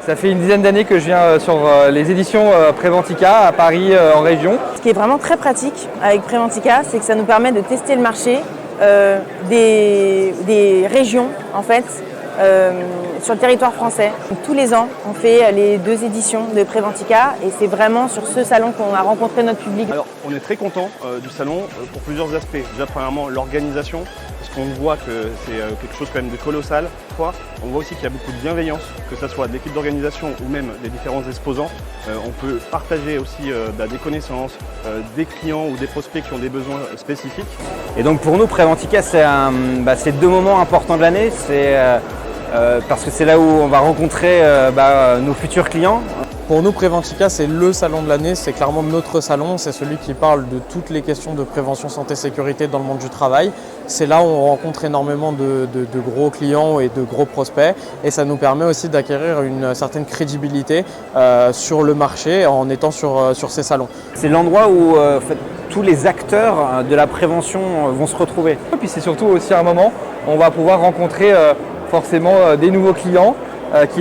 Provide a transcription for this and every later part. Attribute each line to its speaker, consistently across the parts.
Speaker 1: Ça fait une dizaine d'années que je viens sur les éditions Préventica à Paris en région.
Speaker 2: Ce qui est vraiment très pratique avec Préventica, c'est que ça nous permet de tester le marché des régions en fait, sur le territoire français. Donc, tous les ans, on fait les 2 éditions de Préventica et c'est vraiment sur ce salon qu'on a rencontré notre public.
Speaker 3: Alors, on est très content du salon pour plusieurs aspects. Déjà, premièrement, l'organisation, parce qu'on voit que c'est quelque chose quand même de colossal. On voit aussi qu'il y a beaucoup de bienveillance, que ce soit de l'équipe d'organisation ou même des différents exposants. On peut partager aussi des connaissances, des clients ou des prospects qui ont des besoins spécifiques.
Speaker 4: Et donc pour nous, Préventica, c'est 2 moments importants de l'année. Parce que c'est là où on va rencontrer nos futurs clients.
Speaker 5: Pour nous, Préventica, c'est le salon de l'année, c'est clairement notre salon, c'est celui qui parle de toutes les questions de prévention, santé, sécurité dans le monde du travail. C'est là où on rencontre énormément de gros clients et de gros prospects et ça nous permet aussi d'acquérir une certaine crédibilité sur le marché en étant sur ces salons.
Speaker 4: C'est l'endroit où tous les acteurs de la prévention vont se retrouver.
Speaker 1: Et puis c'est surtout aussi un moment où on va pouvoir rencontrer forcément des nouveaux clients.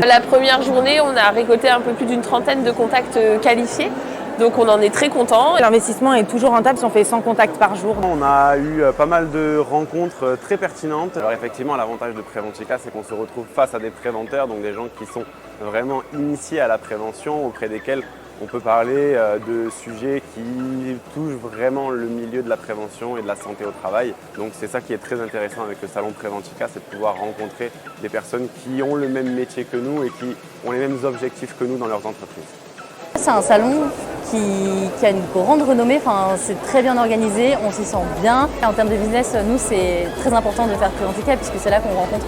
Speaker 6: La première journée, on a récolté un peu plus d'une trentaine de contacts qualifiés. Donc on en est très content.
Speaker 2: L'investissement est toujours rentable si on fait 100 contacts par jour.
Speaker 7: On a eu pas mal de rencontres très pertinentes. Alors effectivement, l'avantage de Préventica, c'est qu'on se retrouve face à des préventeurs, donc des gens qui sont vraiment initiés à la prévention, auprès desquels on peut parler de sujets qui touchent vraiment le milieu de la prévention et de la santé au travail. Donc c'est ça qui est très intéressant avec le salon Préventica, c'est de pouvoir rencontrer des personnes qui ont le même métier que nous et qui ont les mêmes objectifs que nous dans leurs entreprises.
Speaker 8: C'est un salon qui a une grande renommée, c'est très bien organisé, on s'y sent bien. En termes de business, nous c'est très important de faire Préventica puisque c'est là qu'on rencontre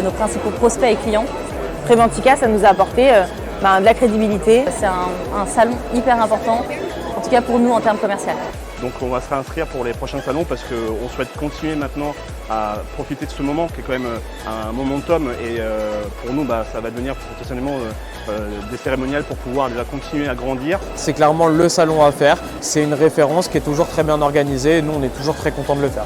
Speaker 8: nos principaux prospects et clients.
Speaker 2: Préventica, ça nous a apporté de la crédibilité.
Speaker 8: C'est un salon hyper important, en tout cas pour nous en termes commerciaux.
Speaker 3: Donc on va se réinscrire pour les prochains salons parce qu'on souhaite continuer maintenant à profiter de ce moment qui est quand même un momentum et pour nous ça va devenir potentiellement des cérémoniales pour pouvoir déjà continuer à grandir.
Speaker 5: C'est clairement le salon à faire, c'est une référence qui est toujours très bien organisée et nous on est toujours très contents de le faire.